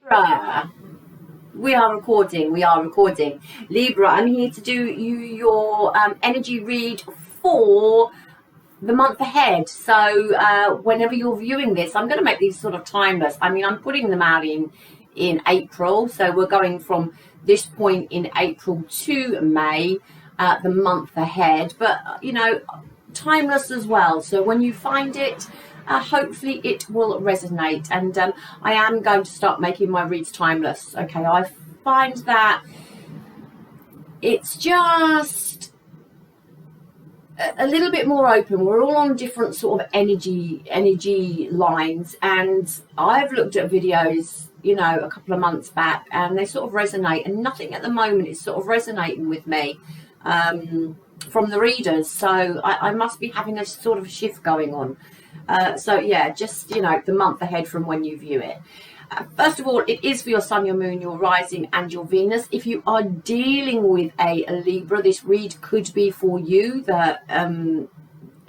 Libra. We are recording. Libra, I'm here to do your energy read for the month ahead. So whenever you're viewing this, I'm going to make these sort of timeless. I mean, I'm putting them out in April. So we're going from this point in April to May, the month ahead. But, you know, timeless as well. So when you find it, hopefully it will resonate, and I am going to start making my reads timeless. Okay, I find that it's just a little bit more open. We're all on different sort of energy lines, and I've looked at videos, you know, a couple of months back, and they sort of resonate, and nothing at the moment is sort of resonating with me from the readers. So I must be having a sort of shift going on. So yeah, just, you know, the month ahead from when you view it. First of all, it is for your sun, your moon, your rising and your Venus. If you are dealing with a Libra, this read could be for you, the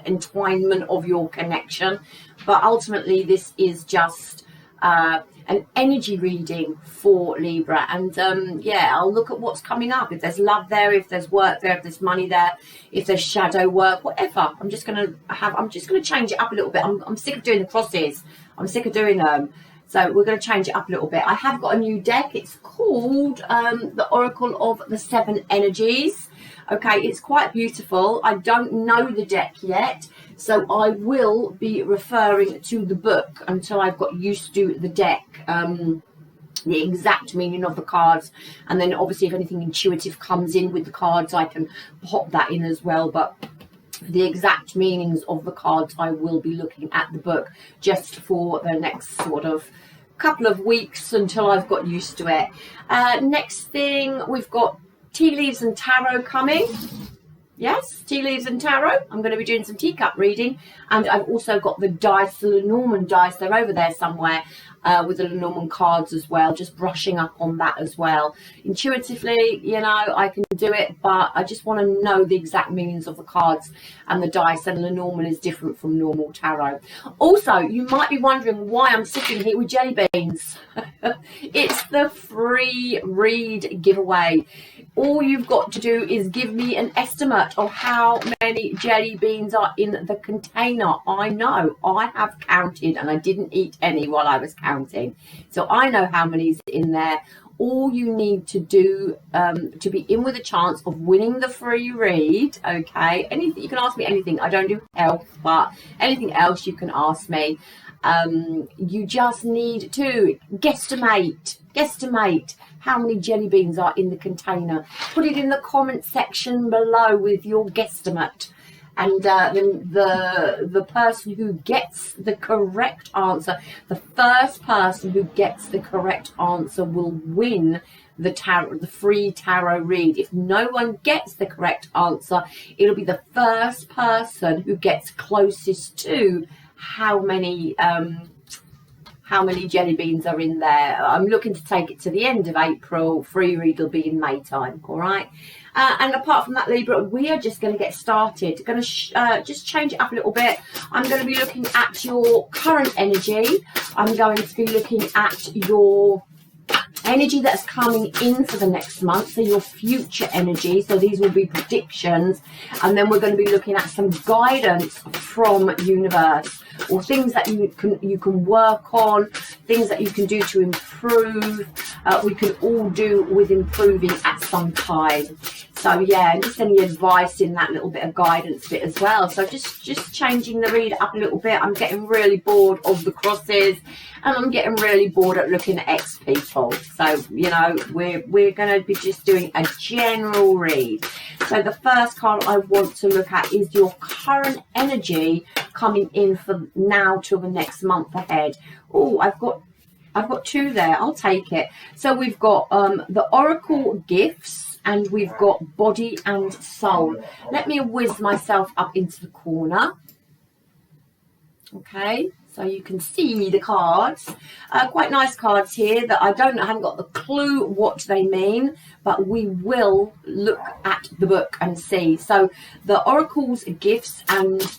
entwinement of your connection. But ultimately, this is just an energy reading for Libra, and yeah, I'll look at what's coming up. If there's love there, if there's work there, if there's money there, if there's shadow work, whatever. I'm just gonna change it up a little bit. I'm sick of doing the crosses. I'm sick of doing them. So we're going to change it up a little bit. I have got a new deck. It's called the Oracle of the Seven Energies. Okay, it's quite beautiful. I don't know the deck yet, so I will be referring to the book until I've got used to the deck, the exact meaning of the cards, and then obviously if anything intuitive comes in with the cards, I can pop that in as well. But the exact meanings of the cards, I will be looking at the book just for the next sort of couple of weeks until I've got used to it. Next thing, we've got tea leaves and tarot coming. Yes, tea leaves and tarot. I'm going to be doing some teacup reading, and I've also got the dice, the Lenormand dice. They're over there somewhere with the Lenormand cards as well, just brushing up on that as well. Intuitively, you know, I can do it, but I just want to know the exact meanings of the cards and the dice, and Lenormand is different from normal tarot. Also, you might be wondering why I'm sitting here with jelly beans. It's the free read giveaway. All you've got to do is give me an estimate of how many jelly beans are in the container. I know, I have counted, and I didn't eat any while I was counting. So I know how many's in there. All you need to do to be in with a chance of winning the free read, okay? Anything, you can ask me anything. I don't do health, but anything else you can ask me. You just need to guesstimate how many jelly beans are in the container. Put it in the comment section below with your guesstimate, and then the person who gets the correct answer, the first person who gets the correct answer, will win the free tarot read. If no one gets the correct answer, it'll be the first person who gets closest to how many jelly beans are in there. I'm looking to take it to the end of April. Free read will be in May time. All right. And apart from that, Libra, we are just going to get started. Going to just change it up a little bit. I'm going to be looking at your current energy. I'm going to be looking at your energy that's coming in for the next month, so your future energy. So these will be predictions, and then we're going to be looking at some guidance from universe, or things that you can work on, things that you can do to improve. We can all do with improving at some time. So yeah, and just any advice in that little bit of guidance bit as well. So just changing the read up a little bit. I'm getting really bored of the crosses, and I'm getting really bored at looking at ex people. So, you know, we're going to be just doing a general read. So the first card I want to look at is your current energy coming in for now till the next month ahead. Oh, I've got two there. I'll take it. So we've got the Oracle Gifts, and we've got Body and Soul. Let me whiz myself up into the corner. Okay, so you can see the cards. Quite nice cards here that I haven't got the clue what they mean, but we will look at the book and see. So the Oracle's Gifts and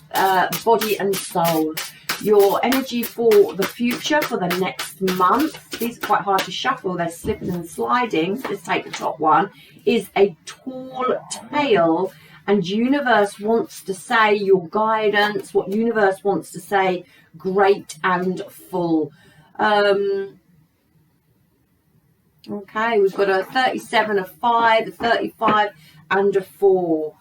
Body and Soul. Your energy for the future, for the next month. these are quite hard to shuffle, they're slipping and sliding. Let's take the top one, is a tall tale, and universe wants to say your guidance, what universe wants to say, great and full. Okay, we've got a 37, a 5, a 35 and a 4.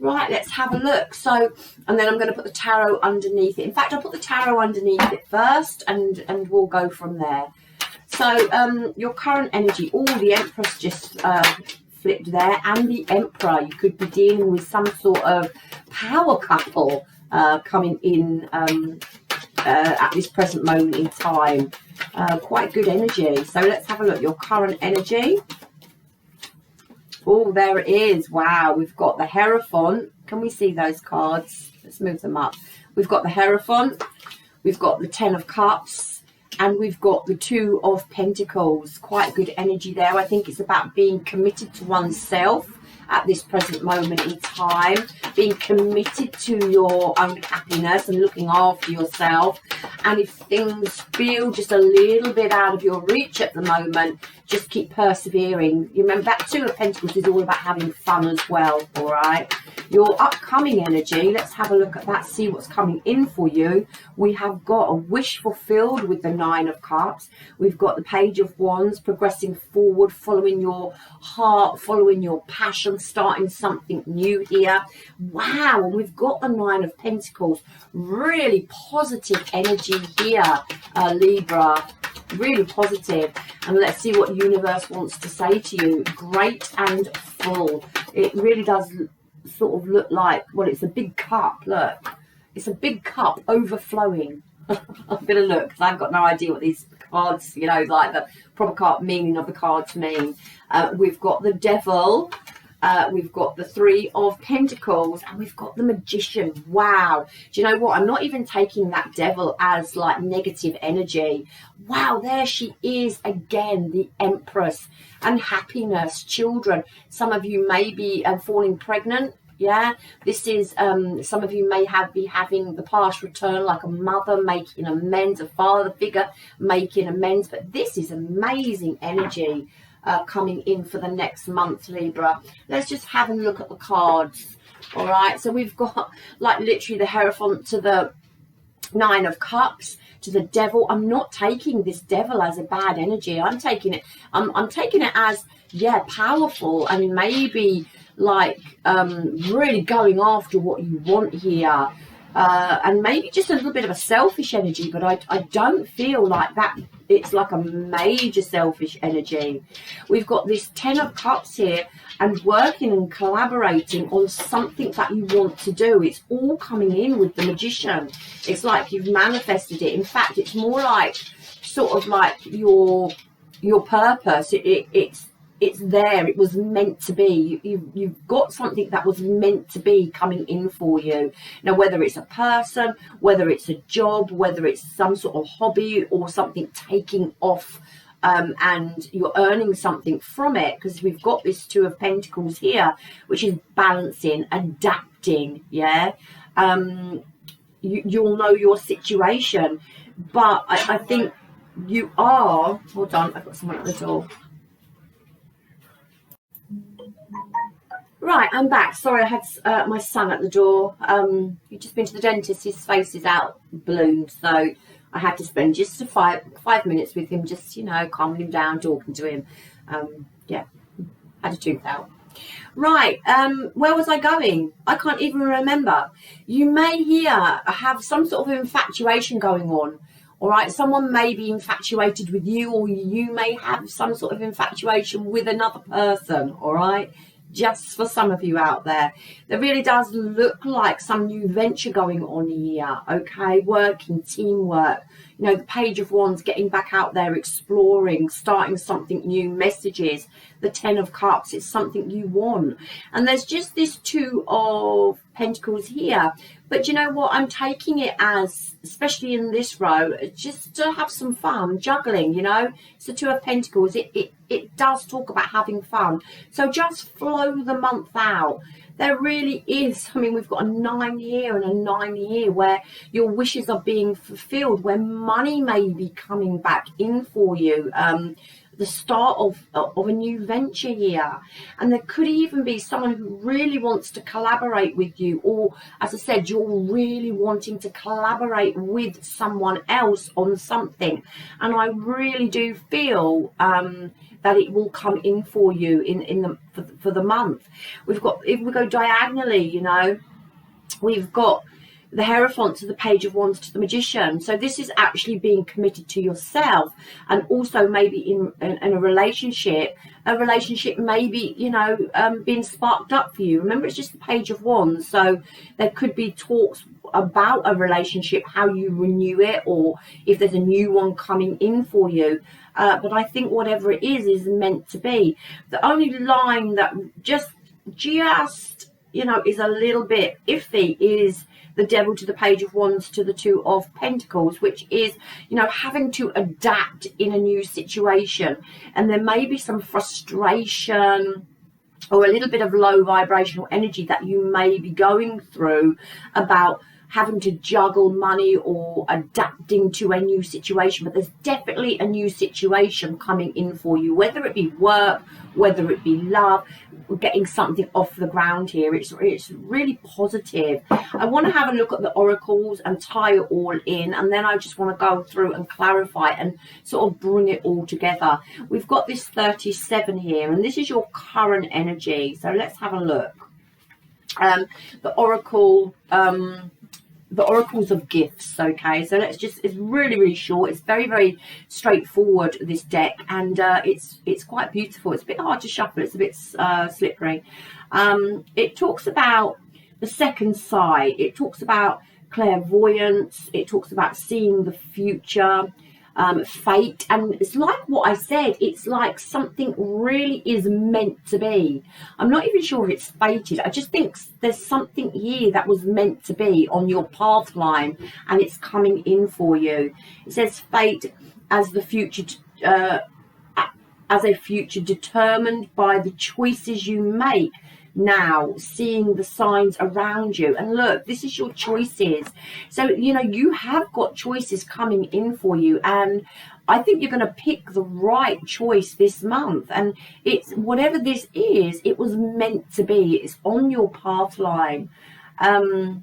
Right, let's have a look. So, and then I'm going to put the tarot underneath it. In fact, I'll put the tarot underneath it first, and we'll go from there. So, your current energy, the Empress just flipped there, and the Emperor. You could be dealing with some sort of power couple coming in at this present moment in time. Quite good energy. So let's have a look. Your current energy. Oh, there it is. Wow, we've got the Hierophant. Can we see those cards? Let's move them up. We've got the Hierophant, we've got the 10 of Cups, and we've got the 2 of Pentacles. Quite good energy there. I think it's about being committed to oneself at this present moment in time, being committed to your own happiness and looking after yourself. And if things feel just a little bit out of your reach at the moment, just keep persevering. You remember that 2 of Pentacles is all about having fun as well. All right, your upcoming energy, let's have a look at that, see what's coming in for you. We have got a wish fulfilled with the 9 of Cups. We've got the Page of Wands, progressing forward, following your heart, following your passion, starting something new here. Wow, and we've got the 9 of Pentacles. Really positive energy here, Libra. Really positive. And let's see what universe wants to say to you. Great and full. It really does sort of look like, well, it's a big cup. Look, it's a big cup overflowing. I'm gonna look because I've got no idea what these cards, you know, like the proper card meaning of the cards mean. We've got the Devil, we've got the 3 of Pentacles, and we've got the Magician. Wow, do you know what, I'm not even taking that Devil as like negative energy. Wow, there she is again, the Empress, and happiness, children. Some of you may be falling pregnant. Yeah, this is some of you may be having the past return, like a mother making amends, a father figure making amends. But this is amazing energy coming in for the next month, Libra. Let's just have a look at the cards. All right, so we've got like literally the Hierophant to the 9 of Cups to the Devil. I'm not taking this Devil as a bad energy. I'm taking it as, yeah, powerful, and maybe like really going after what you want here, and maybe just a little bit of a selfish energy, but I don't feel like that it's like a major selfish energy. We've got this 10 of Cups here, and working and collaborating on something that you want to do. It's all coming in with the Magician. It's like you've manifested it. In fact, it's more like sort of like your purpose. It's there. It was meant to be. You've got something that was meant to be coming in for you. Now, whether it's a person, whether it's a job, whether it's some sort of hobby or something taking off, and you're earning something from it, because we've got this 2 of Pentacles here, which is balancing, adapting. Yeah, you'll know your situation, but I think you are. Hold on, I've got someone at the door. Right, I'm back. Sorry, I had my son at the door. He'd just been to the dentist. His face is out ballooned, so I had to spend just 5 minutes with him, just, you know, calming him down, talking to him. Yeah, had a tooth out. Right, where was I going? I can't even remember. You may here have some sort of infatuation going on. All right, someone may be infatuated with you, or you may have some sort of infatuation with another person. All right, just for some of you out there, there really does look like some new venture going on here. Okay, working, teamwork, you know, the Page of Wands, getting back out there, exploring, starting something new, messages. The 10 of Cups, it's something you want. And there's just this 2 of Pentacles here. But you know what, I'm taking it as, especially in this row, just to have some fun, juggling, you know. It's the 2 of Pentacles. It does talk about having fun. So just flow the month out. there really is. I mean, we've got a 9 here and a 9 here where your wishes are being fulfilled, where money may be coming back in for you. The start of a new venture here, and there could even be someone who really wants to collaborate with you, or as I said, you're really wanting to collaborate with someone else on something, and I really do feel that it will come in for you for the month. We've got, if we go diagonally, you know, we've got the Hierophant to the Page of Wands to the Magician. So this is actually being committed to yourself, and also maybe in a relationship maybe, you know, being sparked up for you. Remember, it's just the Page of Wands, so there could be talks about a relationship, how you renew it, or if there's a new one coming in for you. But I think whatever it is meant to be. The only line that just you know, is a little bit iffy is the Devil to the Page of Wands to the Two of Pentacles, which is, you know, having to adapt in a new situation. And there may be some frustration or a little bit of low vibrational energy that you may be going through about having to juggle money or adapting to a new situation. But there's definitely a new situation coming in for you, whether it be work, whether it be love, getting something off the ground here. It's really positive. I want to have a look at the oracles and tie it all in, and then I just want to go through and clarify and sort of bring it all together. We've got this 37 here, and this is your current energy. So let's have a look. The oracles of gifts. Okay, so let's just, it's really short, it's very straightforward, this deck, and it's quite beautiful. It's a bit hard to shuffle, it's a bit slippery. It talks about the second sight, it talks about clairvoyance, it talks about seeing the future, fate, and it's like what I said, it's like something really is meant to be. I'm not even sure if it's fated. I just think there's something here that was meant to be on your path line, and it's coming in for you. It says fate as the future, as a future determined by the choices you make now, seeing the signs around you. And look, this is your choices. So, you know, you have got choices coming in for you, and I think you're going to pick the right choice this month. And it's whatever this is, it was meant to be. It's on your path line. And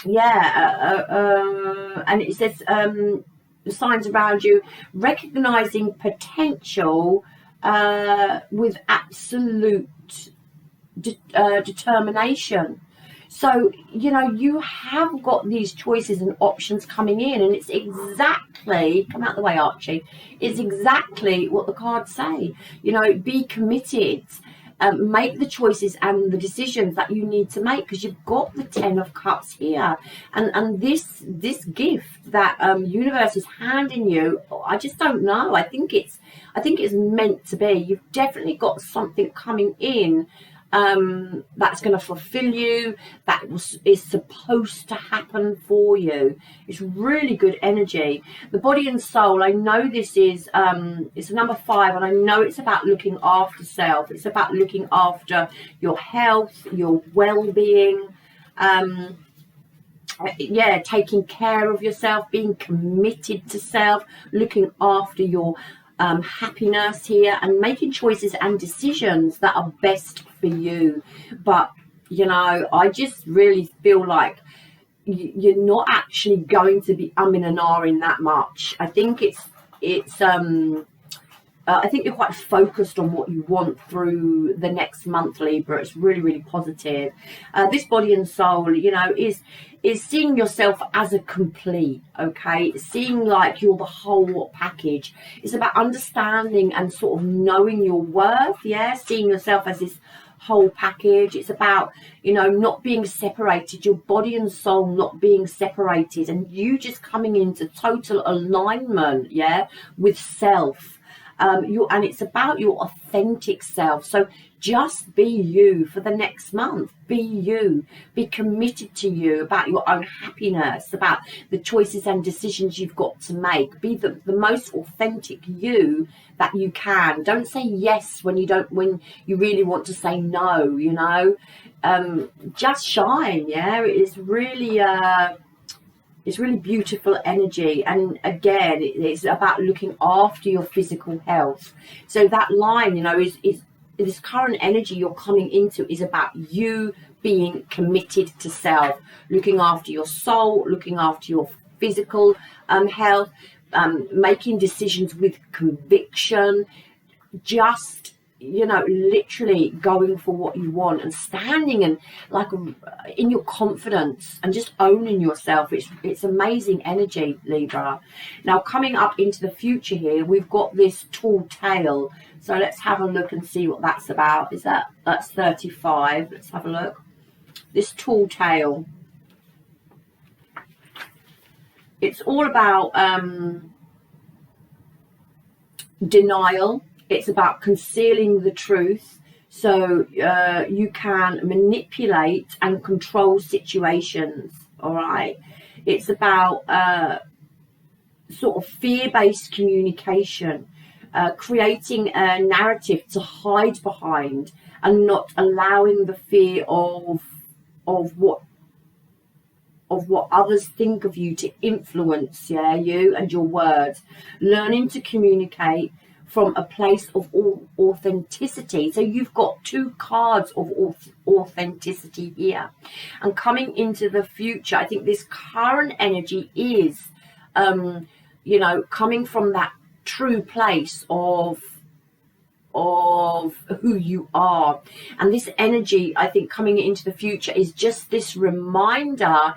it says the signs around you, recognizing potential with absolute determination. So, you know, you have got these choices and options coming in, and it's exactly, come out the way, Archie, it's exactly what the cards say. You know, be committed, make the choices and the decisions that you need to make, because you've got the 10 of Cups here, and this gift that universe is handing you, I just don't know, I think it's meant to be. You've definitely got something coming in that's going to fulfill you, that is supposed to happen for you. It's really good energy. The body and soul, I know this is it's a number 5, and I know it's about looking after self. It's about looking after your health, your well-being, taking care of yourself, being committed to self, looking after your happiness here, and making choices and decisions that are best for you. But, you know, I just really feel like you're not actually going to be umming and ahhing that much. I think I think you're quite focused on what you want through the next month, Libra. It's really positive. This body and soul, you know, is seeing yourself as a complete, okay? Seeing like you're the whole package. It's about understanding and sort of knowing your worth, yeah? Seeing yourself as this whole package. It's about, you know, not being separated, your body and soul not being separated, and you just coming into total alignment, yeah, with self. And it's about your authentic self. So just be you for the next month. Be you. Be committed to you, about your own happiness, about the choices and decisions you've got to make. Be the most authentic you that you can. Don't say yes when you really want to say no, you know. just shine. Yeah, it's really beautiful energy. And again, it's about looking after your physical health. So that line, you know, is this current energy you're coming into is about you being committed to self, looking after your soul, looking after your physical health, making decisions with conviction, just, you know, literally going for what you want and standing and like in your confidence and just owning yourself. It's amazing energy, Libra. Now coming up into the future here, we've got this tall tale. So let's have a look and see what that's about. That's 35. Let's have a look. This tall tale. It's all about denial. It's about concealing the truth so you can manipulate and control situations. All right. It's about sort of fear-based communication, creating a narrative to hide behind and not allowing the fear of what others think of you to influence, yeah, you and your words. Learning to communicate from a place of authenticity. So you've got two cards of authenticity here. And coming into the future, I think this current energy is, you know, coming from that true place of who you are. And this energy, I think, coming into the future is just this reminder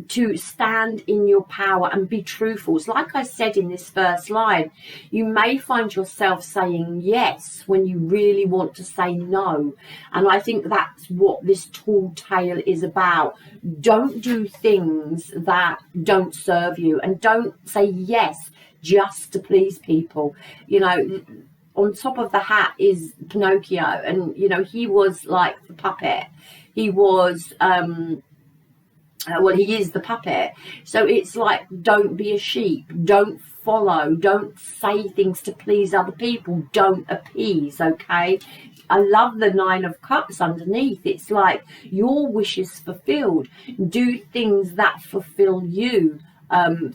to stand in your power and be truthful. It's like I said in this first line, you may find yourself saying yes when you really want to say no. And I think that's what this tall tale is about. Don't do things that don't serve you, and don't say yes just to please people. You know, on top of the hat is Pinocchio, and you know, he was like the puppet. He was well, he is the puppet. So it's like, don't be a sheep, don't follow, don't say things to please other people, don't appease. Okay, I love the 9 of Cups underneath. It's like your wishes fulfilled. Do things that fulfill you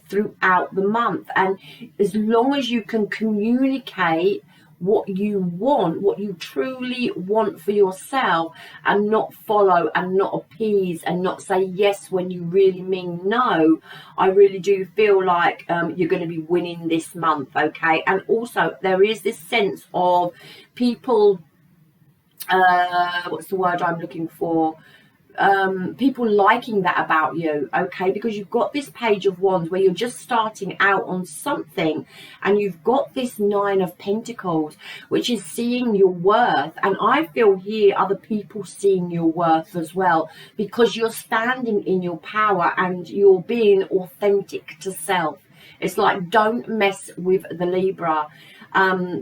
throughout the month, and as long as you can communicate what you want, what you truly want for yourself, and not follow and not appease and not say yes when you really mean no, I really do feel like you're going to be winning this month. Okay, and also there is this sense of people, what's the word I'm looking for, people liking that about you. Okay, because you've got this Page of Wands where you're just starting out on something, and you've got this 9 of Pentacles, which is seeing your worth. And I feel here other people seeing your worth as well, because you're standing in your power and you're being authentic to self. It's like, don't mess with the Libra.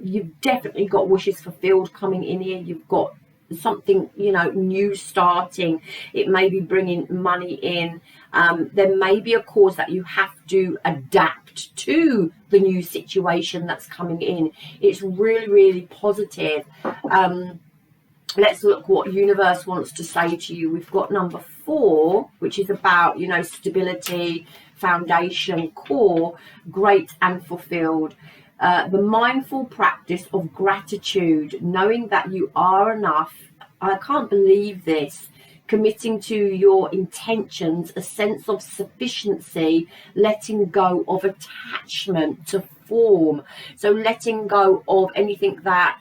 You've definitely got wishes fulfilled coming in here. You've got something, you know, new starting. It may be bringing money in. There may be a cause that you have to adapt to the new situation that's coming in. It's really, really positive. Let's look what universe wants to say to you. We've got number 4, which is about, you know, stability, foundation, core, great and fulfilled. The mindful practice of gratitude, knowing that you are enough. I can't believe this. Committing to your intentions, a sense of sufficiency, letting go of attachment to form. So letting go of anything that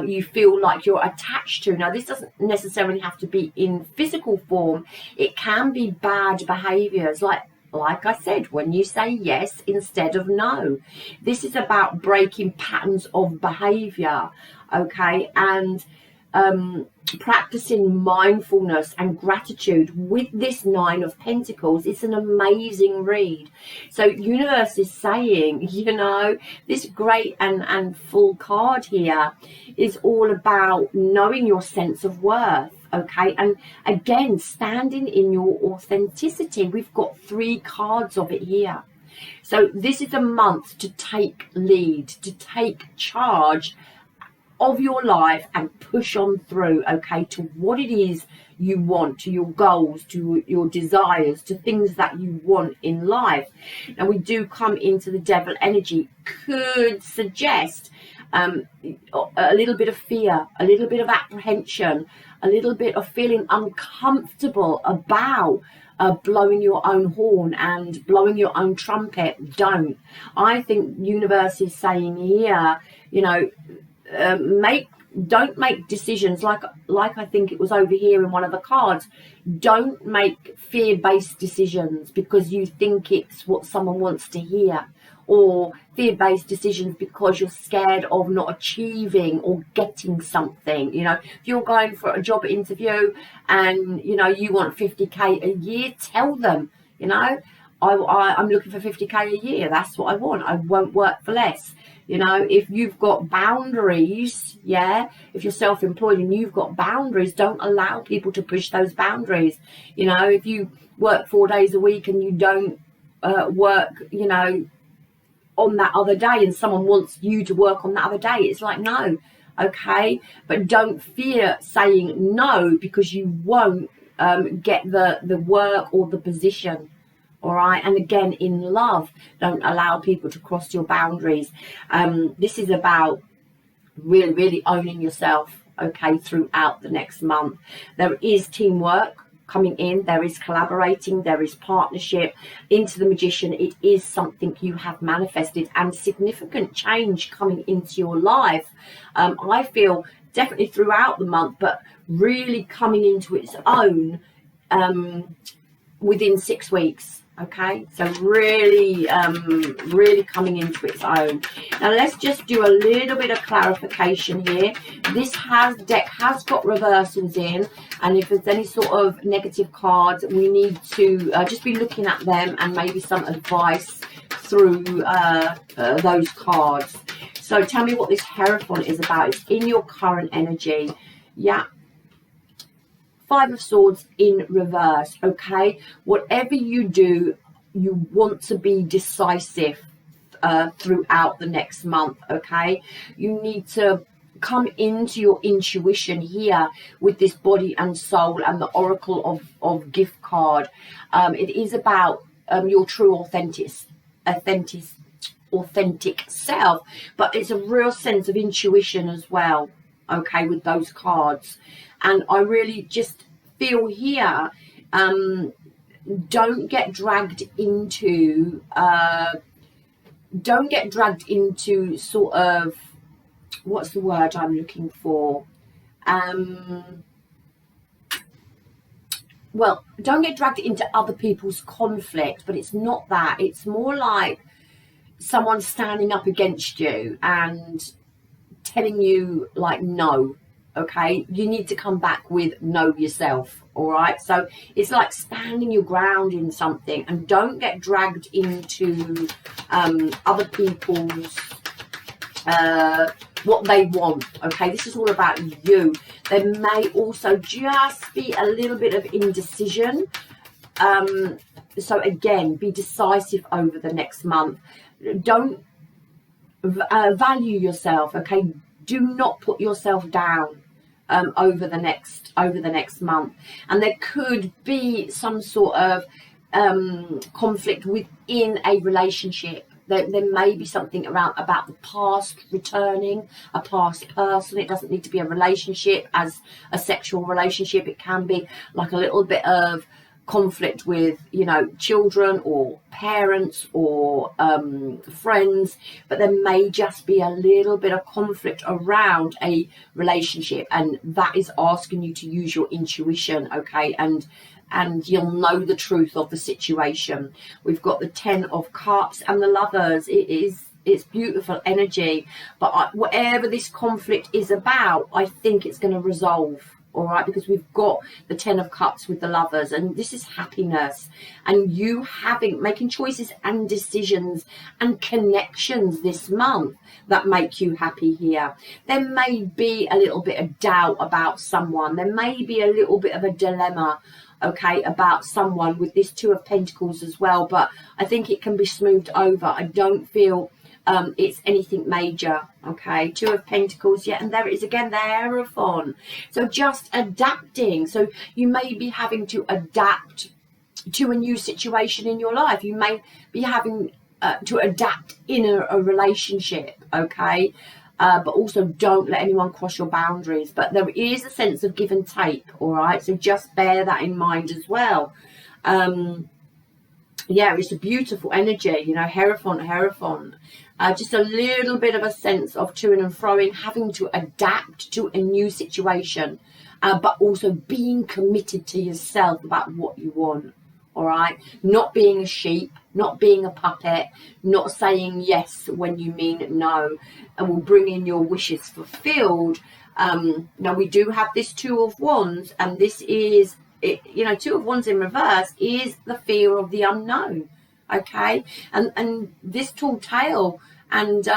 you feel like you're attached to. Now, this doesn't necessarily have to be in physical form. It can be bad behaviors, like I said, when you say yes instead of no. This is about breaking patterns of behavior, okay, and practicing mindfulness and gratitude with this 9 of Pentacles. It's an amazing read. So universe is saying, you know, this great and full card here is all about knowing your sense of worth. Okay, and again, standing in your authenticity. We've got 3 cards of it here. So this is a month to take lead, to take charge of your life and push on through, okay, to what it is you want, to your goals, to your desires, to things that you want in life. Now, we do come into the devil energy, could suggest a little bit of fear, a little bit of apprehension, a little bit of feeling uncomfortable about blowing your own horn and blowing your own trumpet. Don't. I think universe is saying here, you know, don't make decisions like I think it was over here in one of the cards. Don't make fear-based decisions because you think it's what someone wants to hear, or fear-based decisions because you're scared of not achieving or getting something. You know, if you're going for a job interview and, you know, you want 50k a year, tell them, you know, I'm looking for 50k a year. That's what I want. I won't work for less. You know, if you've got boundaries, yeah, if you're self-employed and you've got boundaries, don't allow people to push those boundaries. You know, if you work 4 days a week and you don't work, you know, on that other day, and someone wants you to work on that other day, it's like, no, okay, but don't fear saying no because you won't get the work or the position. All right. And again, in love, don't allow people to cross your boundaries. This is about really owning yourself, okay, throughout the next month. There is teamwork coming in, there is collaborating, there is partnership. Into the Magician, it is something you have manifested, and significant change coming into your life. I feel definitely throughout the month, but really coming into its own within 6 weeks. Okay, so really coming into its own. Now let's just do a little bit of clarification here. This deck has got reversals in, and if there's any sort of negative cards, we need to just be looking at them and maybe some advice through those cards. So tell me what this Hierophant is about. It's in your current energy. Yeah. 5 of Swords in reverse, okay? Whatever you do, you want to be decisive throughout the next month, okay? You need to come into your intuition here with this Body and Soul and the Oracle of Gift card. It is about your true authentic self, but it's a real sense of intuition as well, okay, with those cards. And I really just feel here, don't get dragged into sort of, what's the word I'm looking for? Well, don't get dragged into other people's conflict, but it's not that. It's more like someone standing up against you and telling you, like, no. Okay, you need to come back with no yourself. All right, so it's like standing your ground in something, and don't get dragged into other people's what they want. Okay, this is all about you. There may also just be a little bit of indecision. So again, be decisive over the next month. Don't value yourself. Okay, do not put yourself down over the next month. And there could be some sort of conflict within a relationship. There may be something about the past returning, a past person. It doesn't need to be a relationship as a sexual relationship. It can be like a little bit of conflict with, you know, children or parents or friends, but there may just be a little bit of conflict around a relationship, and that is asking you to use your intuition, okay, and you'll know the truth of the situation. We've got the 10 of Cups and the Lovers. It's beautiful energy, but whatever this conflict is about, I think it's going to resolve. All right, because we've got the 10 of Cups with the Lovers, and this is happiness, and you making choices and decisions and connections this month that make you happy here. There may be a little bit of doubt about someone. There may be a little bit of a dilemma, okay, about someone with this 2 of Pentacles as well, but I think it can be smoothed over. I don't feel it's anything major. Okay, Two of Pentacles, yeah, and there it is again, the Hierophant. So just adapting. So you may be having to adapt to a new situation in your life. You may be having to adapt in a relationship, okay? But also don't let anyone cross your boundaries. But there is a sense of give and take, all right? So just bear that in mind as well. Yeah, it's a beautiful energy, you know, Hierophant. Just a little bit of a sense of to and froing, having to adapt to a new situation, but also being committed to yourself about what you want. All right, not being a sheep, not being a puppet, not saying yes when you mean no, and will bring in your wishes fulfilled. Now we do have this Two of Wands, and this is it, you know, Two of Wands in reverse is the fear of the unknown. Okay, and this tall tale and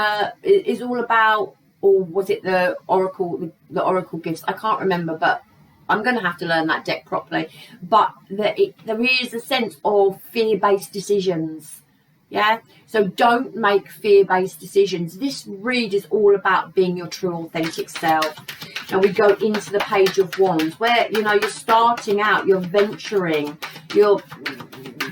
is all about, or was it the oracle gifts? I can't remember, but I'm going to have to learn that deck properly. But there is a sense of fear-based decisions. Yeah, so don't make fear-based decisions. This read is all about being your true authentic self. Now we go into the Page of Wands, where, you know, you're starting out, you're venturing, you're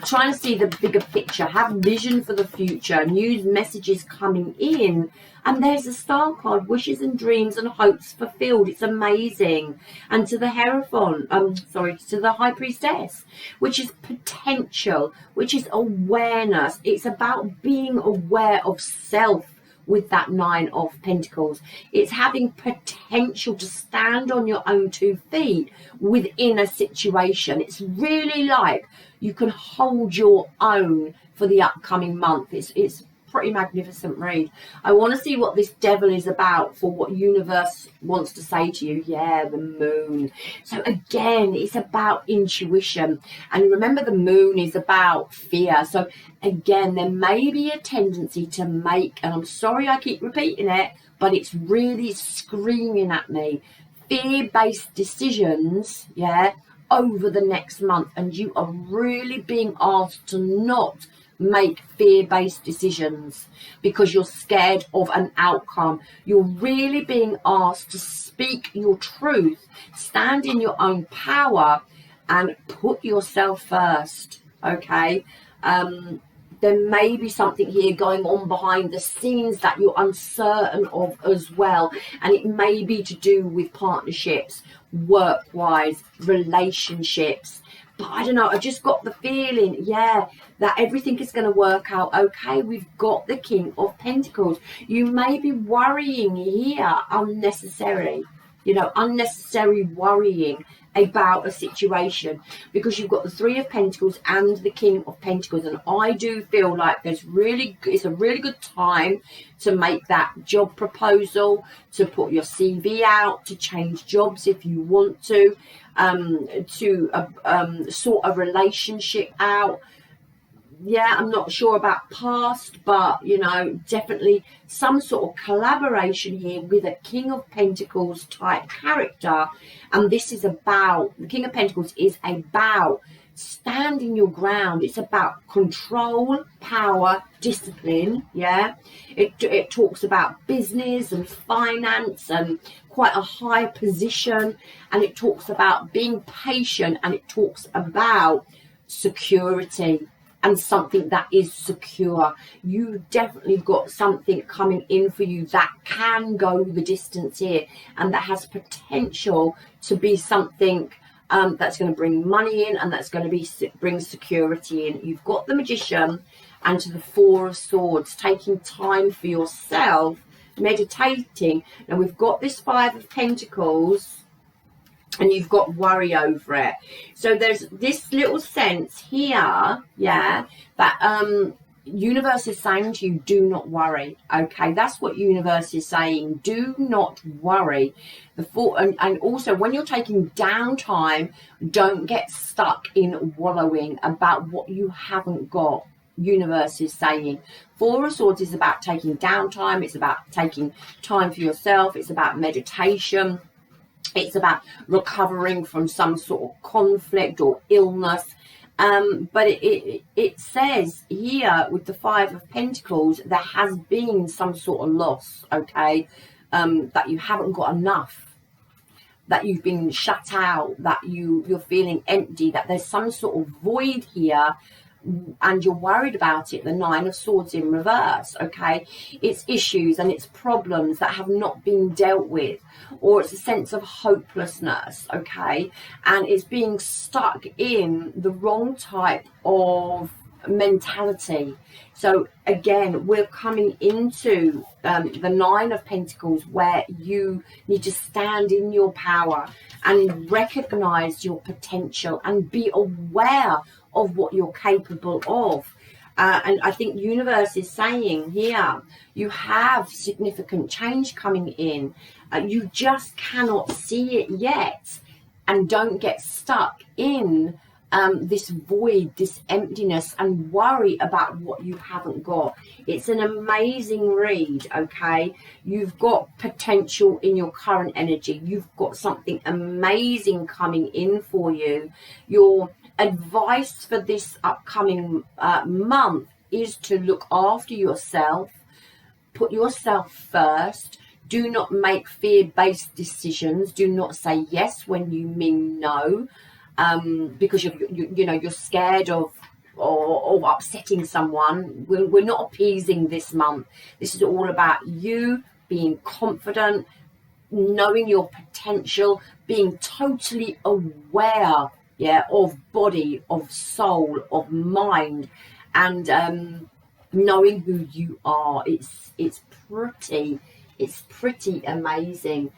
trying to see the bigger picture, have vision for the future, news messages coming in. And there's a Star card, wishes and dreams and hopes fulfilled. It's amazing. And to the Hierophant, to the High Priestess, which is potential, which is awareness. It's about being aware of self with that Nine of Pentacles. It's having potential to stand on your own 2 feet within a situation. It's really like you can hold your own for the upcoming month. It's pretty magnificent read. I want to see what this Devil is about, for what universe wants to say to you. Yeah, the Moon. So again, it's about intuition, and remember the Moon is about fear. So again, there may be a tendency to make, and I'm sorry I keep repeating it, but it's really screaming at me, fear-based decisions, yeah, over the next month, and you are really being asked to not make fear-based decisions because you're scared of an outcome. You're really being asked to speak your truth, stand in your own power, and put yourself first. Okay, there may be something here going on behind the scenes that you're uncertain of as well, and it may be to do with partnerships, work-wise, relationships. But I don't know, I just got the feeling, yeah, that everything is going to work out okay. We've got the King of Pentacles. You may be worrying here unnecessarily, you know, unnecessary worrying about a situation, because you've got the Three of Pentacles and the King of Pentacles. And I do feel like it's a really good time to make that job proposal, to put your CV out, to change jobs if you want to sort a relationship out. Yeah, I'm not sure about past, but, you know, definitely some sort of collaboration here with a King of Pentacles type character. And this is about, the King of Pentacles is about standing your ground. It's about control, power, discipline. Yeah, it talks about business and finance and quite a high position, and it talks about being patient, and it talks about security and something that is secure. You definitely got something coming in for you that can go the distance here, and that has potential to be something that's going to bring money in, and that's going to bring security in. You've got the Magician, and to the Four of Swords, taking time for yourself, meditating. Now we've got this Five of Pentacles, and you've got worry over it. So there's this little sense here, yeah, that universe is saying to you, do not worry. Okay, that's what universe is saying. Do not worry. And also, when you're taking downtime, don't get stuck in wallowing about what you haven't got. Universe is saying. Four of Swords is about taking downtime. It's about taking time for yourself. It's about meditation. It's about recovering from some sort of conflict or illness. But it says here with the Five of Pentacles, there has been some sort of loss, okay, that you haven't got enough, that you've been shut out, that you're feeling empty, that there's some sort of void here, and you're worried about it. The Nine of Swords in reverse, okay? It's issues and it's problems that have not been dealt with, or it's a sense of hopelessness, okay? And it's being stuck in the wrong type of mentality. So again, we're coming into the Nine of Pentacles, where you need to stand in your power and recognize your potential and be aware of what you're capable of. And I think universe is saying here, you have significant change coming in. You just cannot see it yet, and don't get stuck in this void, this emptiness, and worry about what you haven't got. It's an amazing read, okay? You've got potential in your current energy. You've got something amazing coming in for you. Your advice for this upcoming month is to look after yourself, put yourself first. Do not make fear-based decisions. Do not say yes when you mean no, because you're scared of upsetting someone. We're not appeasing this month. This is all about you being confident, knowing your potential, being totally aware, of body, of soul, of mind, and knowing who you are. It's pretty amazing.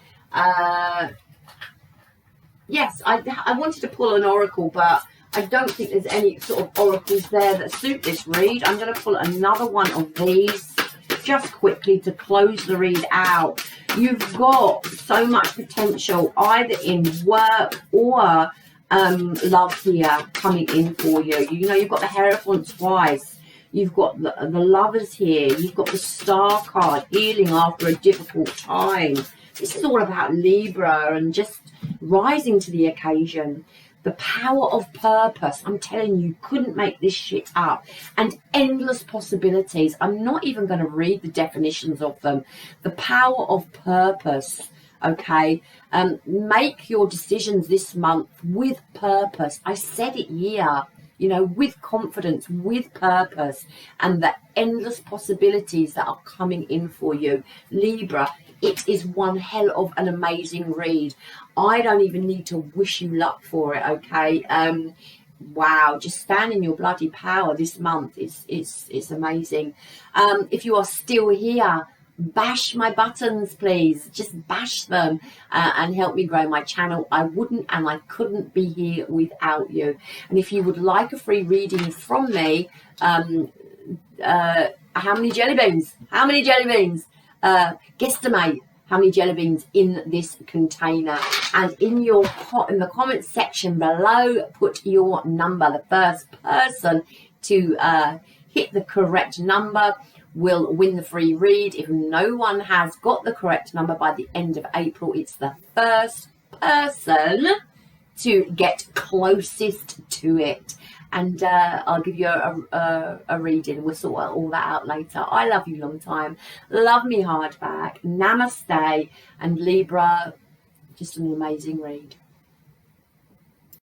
Yes, I wanted to pull an oracle, but I don't think there's any sort of oracles there that suit this read. I'm going to pull another one of these just quickly to close the read out. You've got so much potential either in work or love here coming in for you. You've got the Hierophant twice. You've got the Lovers here. You've got the Star card, healing after a difficult time. This is all about Libra and just rising to the occasion. The power of purpose. I'm telling you, couldn't make this shit up. And endless possibilities. I'm not even going to read the definitions of them. The power of purpose. Okay. Make your decisions this month with purpose. I said it here. With confidence, with purpose, and the endless possibilities that are coming in for you. Libra, it is one hell of an amazing read. I don't even need to wish you luck for it, okay? Wow, just stand in your bloody power this month. It's amazing. If you are still here, bash my buttons, please. Just bash them and help me grow my channel. I wouldn't and I couldn't be here without you. And if you would like a free reading from me, how many jelly beans? Guesstimate how many jelly beans in this container, and in the comment section below, put your number. The first person to hit the correct number will win the free read. If no one has got the correct number by the end of April, it's the first person to get closest to it. And I'll give you a reading. We'll sort all that out later. I love you long time. Love me hard back. Namaste. And Libra, just an amazing read.